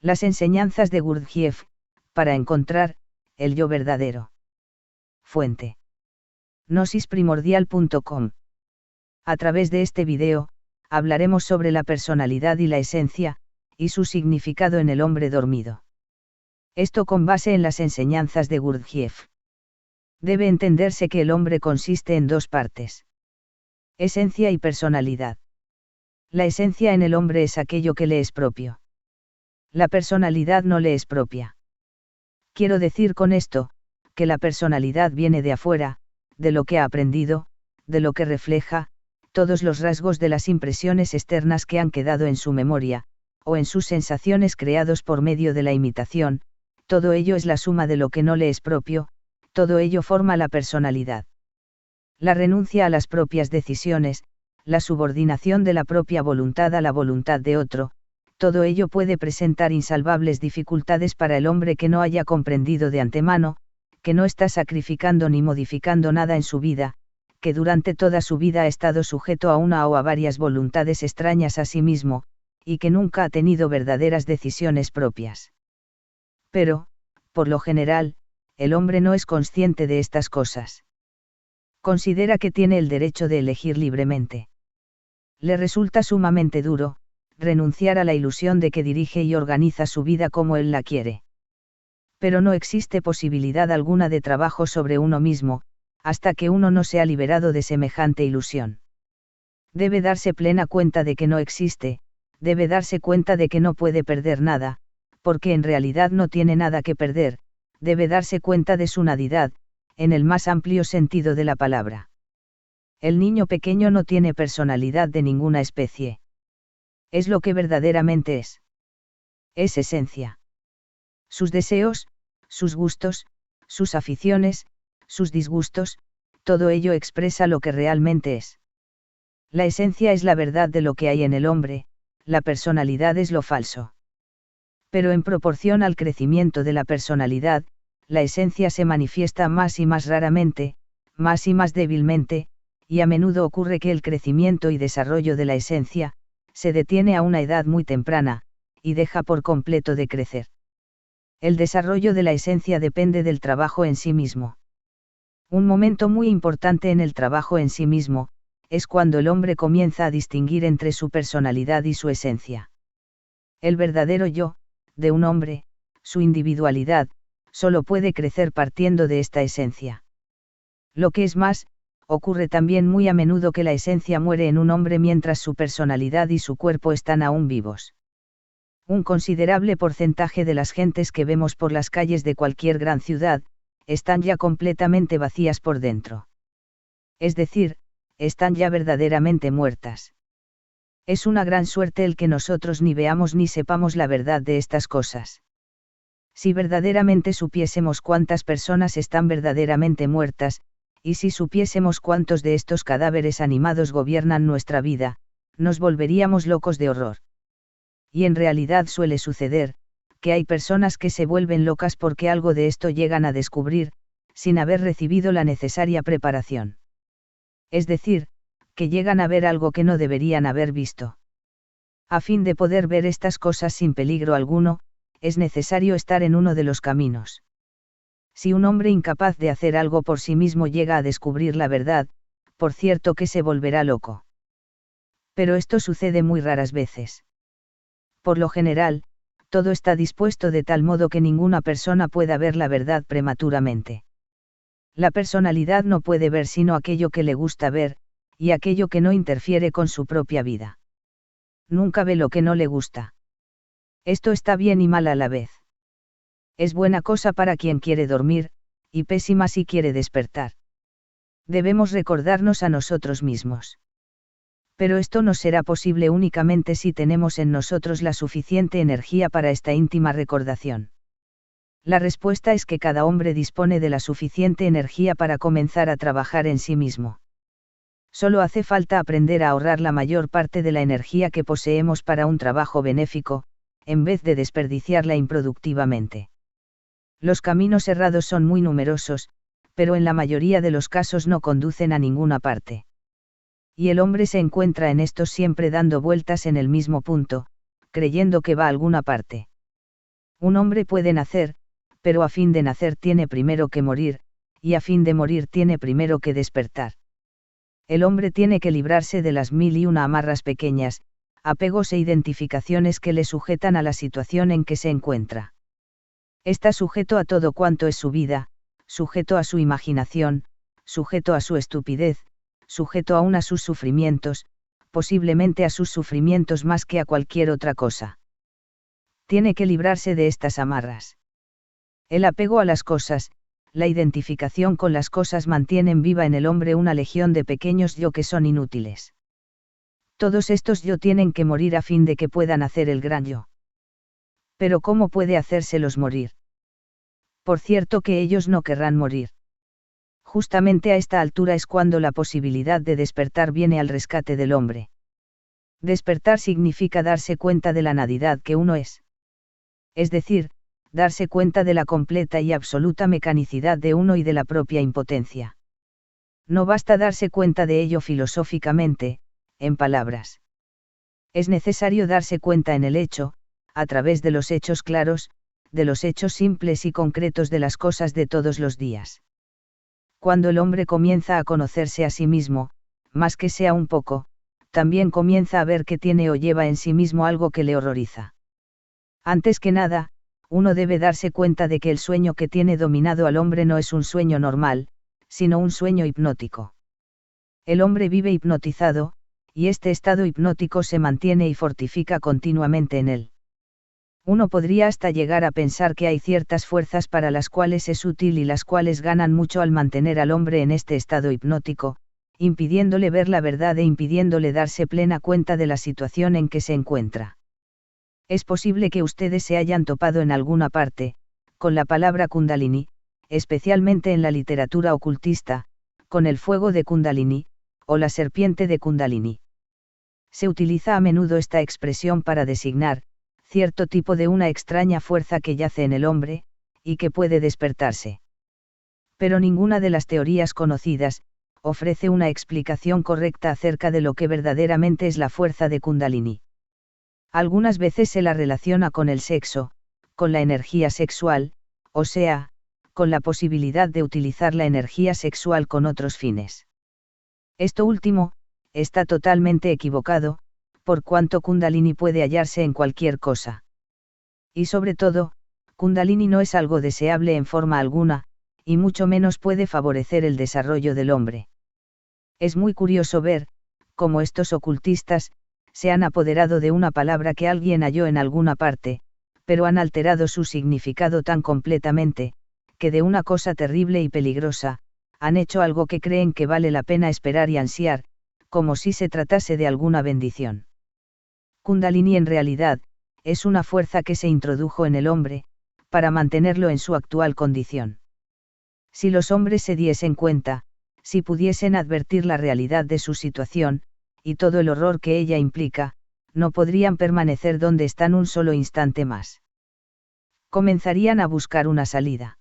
Las enseñanzas de Gurdjieff, para encontrar el yo verdadero. Fuente: gnosisprimordial.com. A través de este video, hablaremos sobre la personalidad y la esencia, y su significado en el hombre dormido. Esto con base en las enseñanzas de Gurdjieff. Debe entenderse que el hombre consiste en dos partes: esencia y personalidad. La esencia en el hombre es aquello que le es propio. La personalidad no le es propia. Quiero decir con esto, que la personalidad viene de afuera, de lo que ha aprendido, de lo que refleja, todos los rasgos de las impresiones externas que han quedado en su memoria, o en sus sensaciones creados por medio de la imitación, todo ello es la suma de lo que no le es propio, todo ello forma la personalidad. La renuncia a las propias decisiones, la subordinación de la propia voluntad a la voluntad de otro, todo ello puede presentar insalvables dificultades para el hombre que no haya comprendido de antemano, que no está sacrificando ni modificando nada en su vida, que durante toda su vida ha estado sujeto a una o a varias voluntades extrañas a sí mismo, y que nunca ha tenido verdaderas decisiones propias. Pero, por lo general, el hombre no es consciente de estas cosas. Considera que tiene el derecho de elegir libremente. Le resulta sumamente duro renunciar a la ilusión de que dirige y organiza su vida como él la quiere. Pero no existe posibilidad alguna de trabajo sobre uno mismo, hasta que uno no sea liberado de semejante ilusión. Debe darse plena cuenta de que no existe, debe darse cuenta de que no puede perder nada, porque en realidad no tiene nada que perder, debe darse cuenta de su nadidad, en el más amplio sentido de la palabra. El niño pequeño no tiene personalidad de ninguna especie. Es lo que verdaderamente es. Es esencia. Sus deseos, sus gustos, sus aficiones, sus disgustos, todo ello expresa lo que realmente es. La esencia es la verdad de lo que hay en el hombre, la personalidad es lo falso. Pero en proporción al crecimiento de la personalidad, la esencia se manifiesta más y más raramente, más y más débilmente, y a menudo ocurre que el crecimiento y desarrollo de la esencia se detiene a una edad muy temprana, y deja por completo de crecer. El desarrollo de la esencia depende del trabajo en sí mismo. Un momento muy importante en el trabajo en sí mismo, es cuando el hombre comienza a distinguir entre su personalidad y su esencia. El verdadero yo, de un hombre, su individualidad, solo puede crecer partiendo de esta esencia. Lo que es más, ocurre también muy a menudo que la esencia muere en un hombre mientras su personalidad y su cuerpo están aún vivos. Un considerable porcentaje de las gentes que vemos por las calles de cualquier gran ciudad, están ya completamente vacías por dentro. Es decir, están ya verdaderamente muertas. Es una gran suerte el que nosotros ni veamos ni sepamos la verdad de estas cosas. Si verdaderamente supiésemos cuántas personas están verdaderamente muertas, y si supiésemos cuántos de estos cadáveres animados gobiernan nuestra vida, nos volveríamos locos de horror. Y en realidad suele suceder, que hay personas que se vuelven locas porque algo de esto llegan a descubrir, sin haber recibido la necesaria preparación. Es decir, que llegan a ver algo que no deberían haber visto. A fin de poder ver estas cosas sin peligro alguno, es necesario estar en uno de los caminos. Si un hombre incapaz de hacer algo por sí mismo llega a descubrir la verdad, por cierto que se volverá loco. Pero esto sucede muy raras veces. Por lo general, todo está dispuesto de tal modo que ninguna persona pueda ver la verdad prematuramente. La personalidad no puede ver sino aquello que le gusta ver, y aquello que no interfiere con su propia vida. Nunca ve lo que no le gusta. Esto está bien y mal a la vez. Es buena cosa para quien quiere dormir, y pésima si quiere despertar. Debemos recordarnos a nosotros mismos. Pero esto no será posible únicamente si tenemos en nosotros la suficiente energía para esta íntima recordación. La respuesta es que cada hombre dispone de la suficiente energía para comenzar a trabajar en sí mismo. Solo hace falta aprender a ahorrar la mayor parte de la energía que poseemos para un trabajo benéfico, en vez de desperdiciarla improductivamente. Los caminos errados son muy numerosos, pero en la mayoría de los casos no conducen a ninguna parte. Y el hombre se encuentra en estos siempre dando vueltas en el mismo punto, creyendo que va a alguna parte. Un hombre puede nacer, pero a fin de nacer tiene primero que morir, y a fin de morir tiene primero que despertar. El hombre tiene que librarse de las 1001 amarras pequeñas, apegos e identificaciones que le sujetan a la situación en que se encuentra. Está sujeto a todo cuanto es su vida, sujeto a su imaginación, sujeto a su estupidez, sujeto aún a sus sufrimientos, posiblemente a sus sufrimientos más que a cualquier otra cosa. Tiene que librarse de estas amarras. El apego a las cosas, la identificación con las cosas mantienen viva en el hombre una legión de pequeños yo que son inútiles. Todos estos yo tienen que morir a fin de que puedan hacer el gran yo. Pero ¿cómo puede hacérselos morir? Por cierto que ellos no querrán morir. Justamente a esta altura es cuando la posibilidad de despertar viene al rescate del hombre. Despertar significa darse cuenta de la nadidad que uno es. Es decir, darse cuenta de la completa y absoluta mecanicidad de uno y de la propia impotencia. No basta darse cuenta de ello filosóficamente, en palabras. Es necesario darse cuenta en el hecho, a través de los hechos claros, de los hechos simples y concretos de las cosas de todos los días. Cuando el hombre comienza a conocerse a sí mismo, más que sea un poco, también comienza a ver que tiene o lleva en sí mismo algo que le horroriza. Antes que nada, uno debe darse cuenta de que el sueño que tiene dominado al hombre no es un sueño normal, sino un sueño hipnótico. El hombre vive hipnotizado, y este estado hipnótico se mantiene y fortifica continuamente en él. Uno podría hasta llegar a pensar que hay ciertas fuerzas para las cuales es útil y las cuales ganan mucho al mantener al hombre en este estado hipnótico, impidiéndole ver la verdad e impidiéndole darse plena cuenta de la situación en que se encuentra. Es posible que ustedes se hayan topado en alguna parte, con la palabra Kundalini, especialmente en la literatura ocultista, con el fuego de Kundalini, o la serpiente de Kundalini. Se utiliza a menudo esta expresión para designar cierto tipo de una extraña fuerza que yace en el hombre, y que puede despertarse. Pero ninguna de las teorías conocidas ofrece una explicación correcta acerca de lo que verdaderamente es la fuerza de Kundalini. Algunas veces se la relaciona con el sexo, con la energía sexual, o sea, con la posibilidad de utilizar la energía sexual con otros fines. Esto último, está totalmente equivocado, por cuanto Kundalini puede hallarse en cualquier cosa. Y sobre todo, Kundalini no es algo deseable en forma alguna, y mucho menos puede favorecer el desarrollo del hombre. Es muy curioso ver, cómo estos ocultistas, se han apoderado de una palabra que alguien halló en alguna parte, pero han alterado su significado tan completamente, que de una cosa terrible y peligrosa, han hecho algo que creen que vale la pena esperar y ansiar, como si se tratase de alguna bendición. Kundalini en realidad, es una fuerza que se introdujo en el hombre, para mantenerlo en su actual condición. Si los hombres se diesen cuenta, si pudiesen advertir la realidad de su situación, y todo el horror que ella implica, no podrían permanecer donde están un solo instante más. Comenzarían a buscar una salida.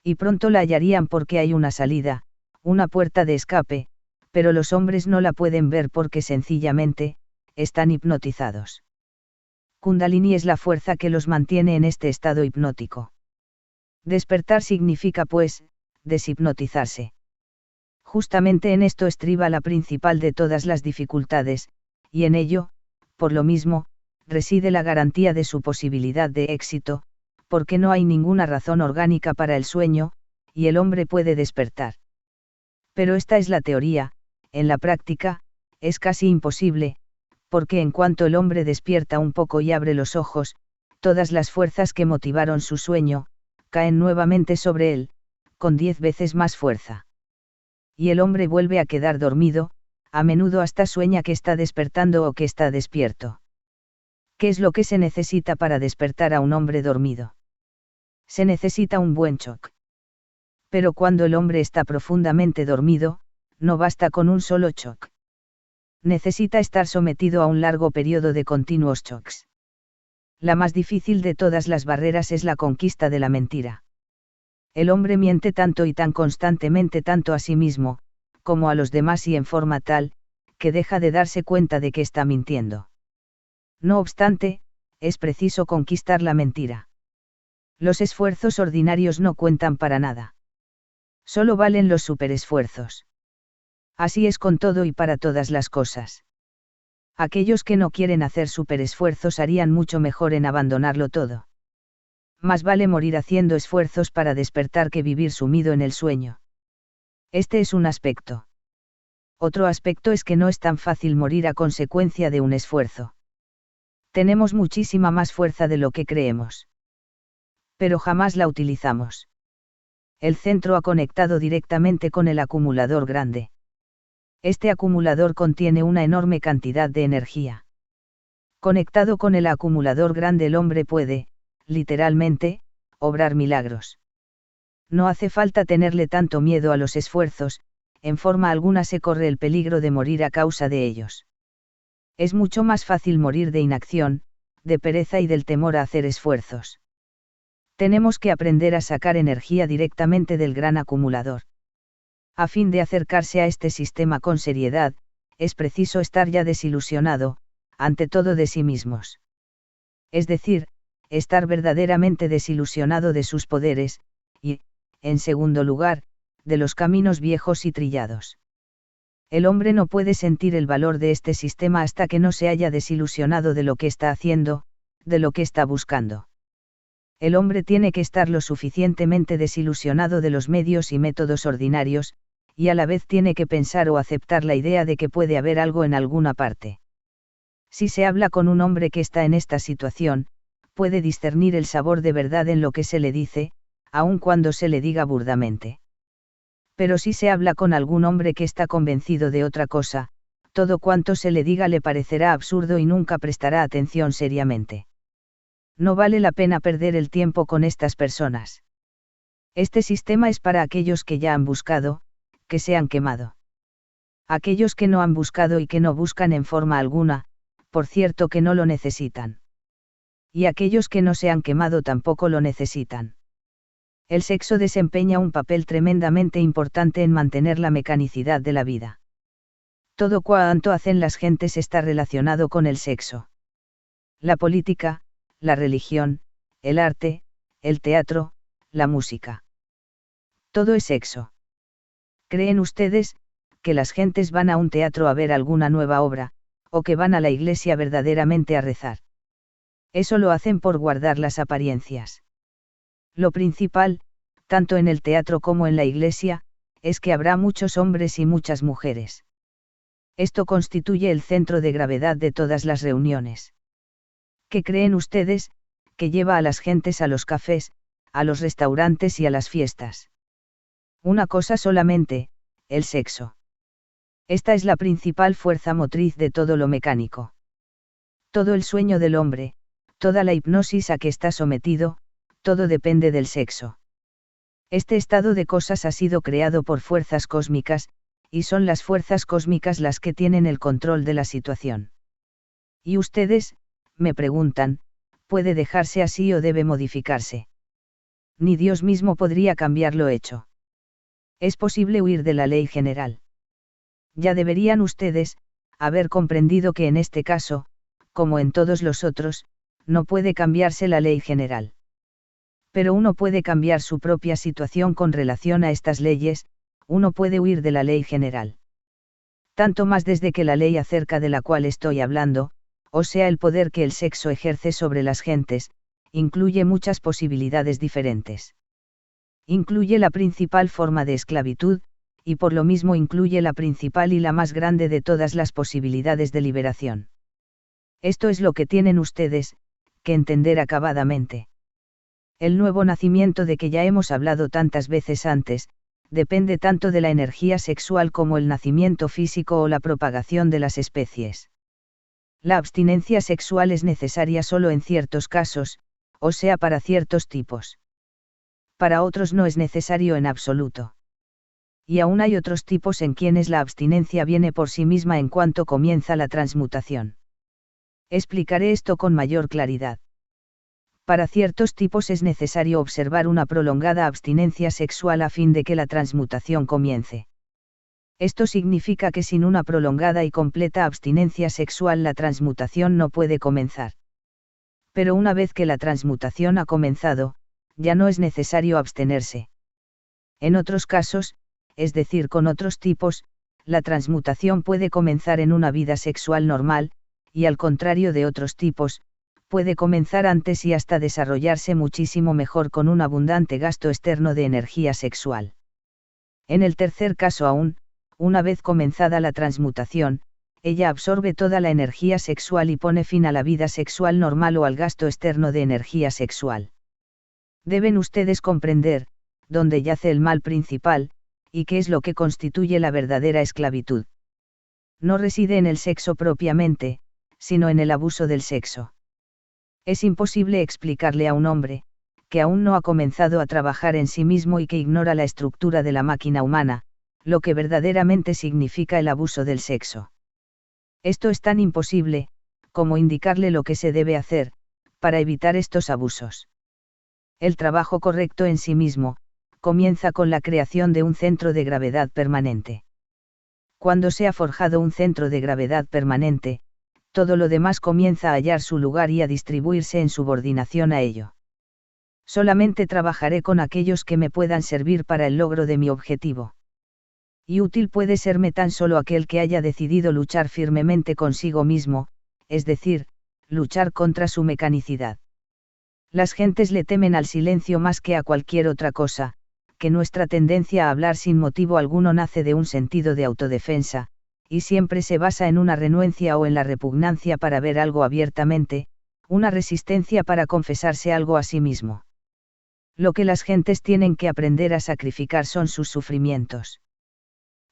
Y pronto la hallarían porque hay una salida, una puerta de escape, pero los hombres no la pueden ver porque sencillamente, están hipnotizados. Kundalini es la fuerza que los mantiene en este estado hipnótico. Despertar significa pues, deshipnotizarse. Justamente en esto estriba la principal de todas las dificultades, y en ello, por lo mismo, reside la garantía de su posibilidad de éxito, porque no hay ninguna razón orgánica para el sueño, y el hombre puede despertar. Pero esta es la teoría, en la práctica, es casi imposible, porque en cuanto el hombre despierta un poco y abre los ojos, todas las fuerzas que motivaron su sueño, caen nuevamente sobre él, con 10 veces más fuerza. Y el hombre vuelve a quedar dormido, a menudo hasta sueña que está despertando o que está despierto. ¿Qué es lo que se necesita para despertar a un hombre dormido? Se necesita un buen shock. Pero cuando el hombre está profundamente dormido, no basta con un solo shock. Necesita estar sometido a un largo periodo de continuos shocks. La más difícil de todas las barreras es la conquista de la mentira. El hombre miente tanto y tan constantemente tanto a sí mismo, como a los demás y en forma tal, que deja de darse cuenta de que está mintiendo. No obstante, es preciso conquistar la mentira. Los esfuerzos ordinarios no cuentan para nada. Solo valen los superesfuerzos. Así es con todo y para todas las cosas. Aquellos que no quieren hacer superesfuerzos harían mucho mejor en abandonarlo todo. Más vale morir haciendo esfuerzos para despertar que vivir sumido en el sueño. Este es un aspecto. Otro aspecto es que no es tan fácil morir a consecuencia de un esfuerzo. Tenemos muchísima más fuerza de lo que creemos. Pero jamás la utilizamos. El centro ha conectado directamente con el acumulador grande. Este acumulador contiene una enorme cantidad de energía. Conectado con el acumulador grande, el hombre puede, literalmente, obrar milagros. No hace falta tenerle tanto miedo a los esfuerzos, en forma alguna se corre el peligro de morir a causa de ellos. Es mucho más fácil morir de inacción, de pereza y del temor a hacer esfuerzos. Tenemos que aprender a sacar energía directamente del gran acumulador. A fin de acercarse a este sistema con seriedad, es preciso estar ya desilusionado, ante todo de sí mismos. Es decir, estar verdaderamente desilusionado de sus poderes, y, en segundo lugar, de los caminos viejos y trillados. El hombre no puede sentir el valor de este sistema hasta que no se haya desilusionado de lo que está haciendo, de lo que está buscando. El hombre tiene que estar lo suficientemente desilusionado de los medios y métodos ordinarios, y a la vez tiene que pensar o aceptar la idea de que puede haber algo en alguna parte. Si se habla con un hombre que está en esta situación, puede discernir el sabor de verdad en lo que se le dice, aun cuando se le diga burdamente. Pero si se habla con algún hombre que está convencido de otra cosa, todo cuanto se le diga le parecerá absurdo y nunca prestará atención seriamente. No vale la pena perder el tiempo con estas personas. Este sistema es para aquellos que ya han buscado, que se han quemado. Aquellos que no han buscado y que no buscan en forma alguna, por cierto que no lo necesitan. Y aquellos que no se han quemado tampoco lo necesitan. El sexo desempeña un papel tremendamente importante en mantener la mecanicidad de la vida. Todo cuanto hacen las gentes está relacionado con el sexo. La política, la religión, el arte, el teatro, la música. Todo es sexo. ¿Creen ustedes que las gentes van a un teatro a ver alguna nueva obra, o que van a la iglesia verdaderamente a rezar? Eso lo hacen por guardar las apariencias. Lo principal, tanto en el teatro como en la iglesia, es que habrá muchos hombres y muchas mujeres. Esto constituye el centro de gravedad de todas las reuniones. ¿Qué creen ustedes que lleva a las gentes a los cafés, a los restaurantes y a las fiestas? Una cosa solamente, el sexo. Esta es la principal fuerza motriz de todo lo mecánico. Todo el sueño del hombre, toda la hipnosis a que está sometido, todo depende del sexo. Este estado de cosas ha sido creado por fuerzas cósmicas, y son las fuerzas cósmicas las que tienen el control de la situación. Y ustedes, me preguntan, ¿puede dejarse así o debe modificarse? Ni Dios mismo podría cambiar lo hecho. Es posible huir de la ley general. Ya deberían ustedes haber comprendido que en este caso, como en todos los otros, no puede cambiarse la ley general. Pero uno puede cambiar su propia situación con relación a estas leyes, uno puede huir de la ley general. Tanto más desde que la ley acerca de la cual estoy hablando, o sea el poder que el sexo ejerce sobre las gentes, incluye muchas posibilidades diferentes. Incluye la principal forma de esclavitud, y por lo mismo incluye la principal y la más grande de todas las posibilidades de liberación. Esto es lo que tienen ustedes que entender acabadamente. El nuevo nacimiento de que ya hemos hablado tantas veces antes, depende tanto de la energía sexual como el nacimiento físico o la propagación de las especies. La abstinencia sexual es necesaria solo en ciertos casos, o sea para ciertos tipos. Para otros no es necesario en absoluto. Y aún hay otros tipos en quienes la abstinencia viene por sí misma en cuanto comienza la transmutación. Explicaré esto con mayor claridad. Para ciertos tipos es necesario observar una prolongada abstinencia sexual a fin de que la transmutación comience. Esto significa que sin una prolongada y completa abstinencia sexual la transmutación no puede comenzar. Pero una vez que la transmutación ha comenzado, ya no es necesario abstenerse. En otros casos, es decir, con otros tipos, la transmutación puede comenzar en una vida sexual normal, y al contrario de otros tipos, puede comenzar antes y hasta desarrollarse muchísimo mejor con un abundante gasto externo de energía sexual. En el tercer caso aún, una vez comenzada la transmutación, ella absorbe toda la energía sexual y pone fin a la vida sexual normal o al gasto externo de energía sexual. Deben ustedes comprender dónde yace el mal principal, y qué es lo que constituye la verdadera esclavitud. No reside en el sexo propiamente, sino en el abuso del sexo. Es imposible explicarle a un hombre, que aún no ha comenzado a trabajar en sí mismo y que ignora la estructura de la máquina humana, lo que verdaderamente significa el abuso del sexo. Esto es tan imposible, como indicarle lo que se debe hacer, para evitar estos abusos. El trabajo correcto en sí mismo, comienza con la creación de un centro de gravedad permanente. Cuando se ha forjado un centro de gravedad permanente, todo lo demás comienza a hallar su lugar y a distribuirse en subordinación a ello. Solamente trabajaré con aquellos que me puedan servir para el logro de mi objetivo. Y útil puede serme tan solo aquel que haya decidido luchar firmemente consigo mismo, es decir, luchar contra su mecanicidad. Las gentes le temen al silencio más que a cualquier otra cosa, que nuestra tendencia a hablar sin motivo alguno nace de un sentido de autodefensa, y siempre se basa en una renuencia o en la repugnancia para ver algo abiertamente, una resistencia para confesarse algo a sí mismo. Lo que las gentes tienen que aprender a sacrificar son sus sufrimientos.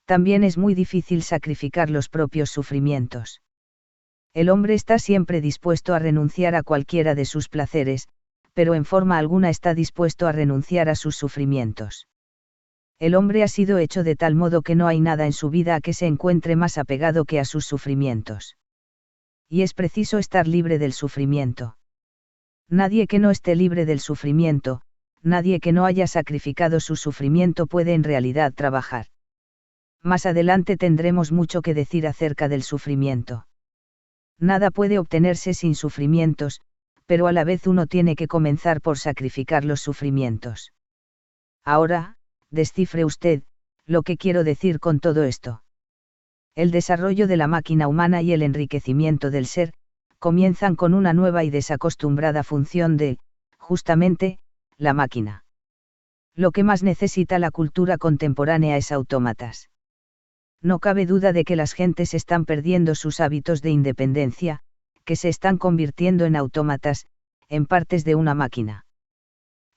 También es muy difícil sacrificar los propios sufrimientos. El hombre está siempre dispuesto a renunciar a cualquiera de sus placeres, pero en forma alguna está dispuesto a renunciar a sus sufrimientos. El hombre ha sido hecho de tal modo que no hay nada en su vida a que se encuentre más apegado que a sus sufrimientos. Y es preciso estar libre del sufrimiento. Nadie que no esté libre del sufrimiento, nadie que no haya sacrificado su sufrimiento puede en realidad trabajar. Más adelante tendremos mucho que decir acerca del sufrimiento. Nada puede obtenerse sin sufrimientos, pero a la vez uno tiene que comenzar por sacrificar los sufrimientos. Ahora, descifre usted, lo que quiero decir con todo esto. El desarrollo de la máquina humana y el enriquecimiento del ser, comienzan con una nueva y desacostumbrada función de, justamente, la máquina. Lo que más necesita la cultura contemporánea es autómatas. No cabe duda de que las gentes están perdiendo sus hábitos de independencia, que se están convirtiendo en autómatas, en partes de una máquina.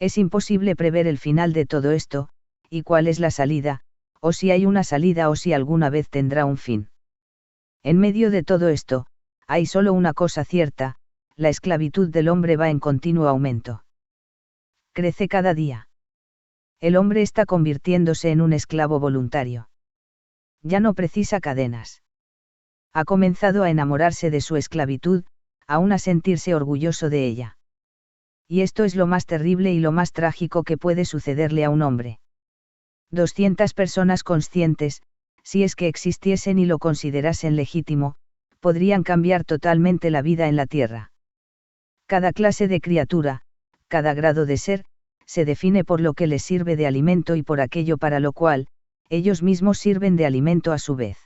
Es imposible prever el final de todo esto, y cuál es la salida, o si hay una salida o si alguna vez tendrá un fin. En medio de todo esto, hay solo una cosa cierta, la esclavitud del hombre va en continuo aumento. Crece cada día. El hombre está convirtiéndose en un esclavo voluntario. Ya no precisa cadenas. Ha comenzado a enamorarse de su esclavitud, aún a sentirse orgulloso de ella. Y esto es lo más terrible y lo más trágico que puede sucederle a un hombre. 200 personas conscientes, si es que existiesen y lo considerasen legítimo, podrían cambiar totalmente la vida en la tierra. Cada clase de criatura, cada grado de ser, se define por lo que les sirve de alimento y por aquello para lo cual, ellos mismos sirven de alimento a su vez.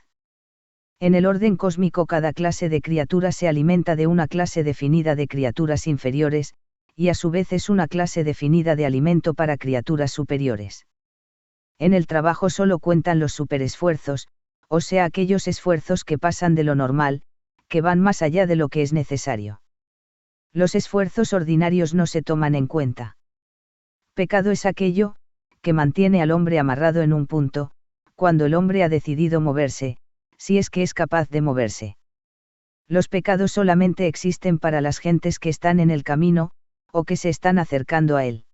En el orden cósmico cada clase de criatura se alimenta de una clase definida de criaturas inferiores, y a su vez es una clase definida de alimento para criaturas superiores. En el trabajo solo cuentan los superesfuerzos, o sea aquellos esfuerzos que pasan de lo normal, que van más allá de lo que es necesario. Los esfuerzos ordinarios no se toman en cuenta. Pecado es aquello, que mantiene al hombre amarrado en un punto, cuando el hombre ha decidido moverse, si es que es capaz de moverse. Los pecados solamente existen para las gentes que están en el camino, o que se están acercando a él.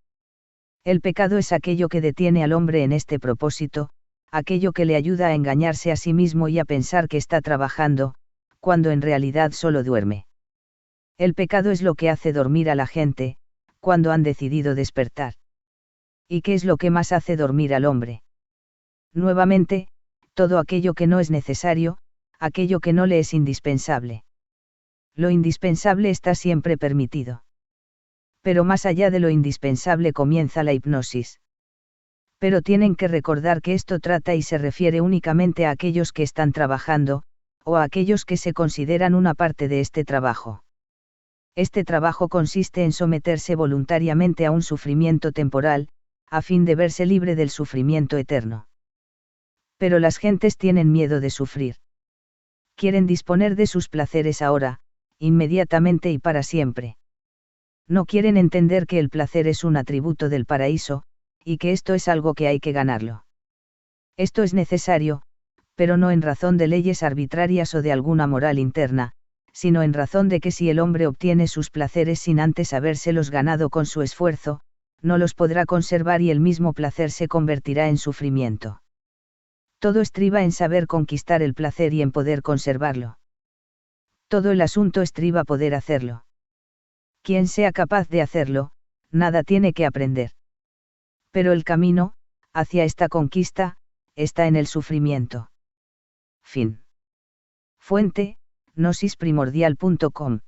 El pecado es aquello que detiene al hombre en este propósito, aquello que le ayuda a engañarse a sí mismo y a pensar que está trabajando, cuando en realidad solo duerme. El pecado es lo que hace dormir a la gente, cuando han decidido despertar. ¿Y qué es lo que más hace dormir al hombre? Nuevamente, todo aquello que no es necesario, aquello que no le es indispensable. Lo indispensable está siempre permitido. Pero más allá de lo indispensable comienza la hipnosis. Pero tienen que recordar que esto trata y se refiere únicamente a aquellos que están trabajando, o a aquellos que se consideran una parte de este trabajo. Este trabajo consiste en someterse voluntariamente a un sufrimiento temporal, a fin de verse libre del sufrimiento eterno. Pero las gentes tienen miedo de sufrir. Quieren disponer de sus placeres ahora, inmediatamente y para siempre. No quieren entender que el placer es un atributo del paraíso, y que esto es algo que hay que ganarlo. Esto es necesario, pero no en razón de leyes arbitrarias o de alguna moral interna, sino en razón de que si el hombre obtiene sus placeres sin antes habérselos ganado con su esfuerzo, no los podrá conservar y el mismo placer se convertirá en sufrimiento. Todo estriba en saber conquistar el placer y en poder conservarlo. Todo el asunto estriba poder hacerlo. Quien sea capaz de hacerlo, nada tiene que aprender. Pero el camino, hacia esta conquista, está en el sufrimiento. Fin. Fuente, gnosisPrimordial.com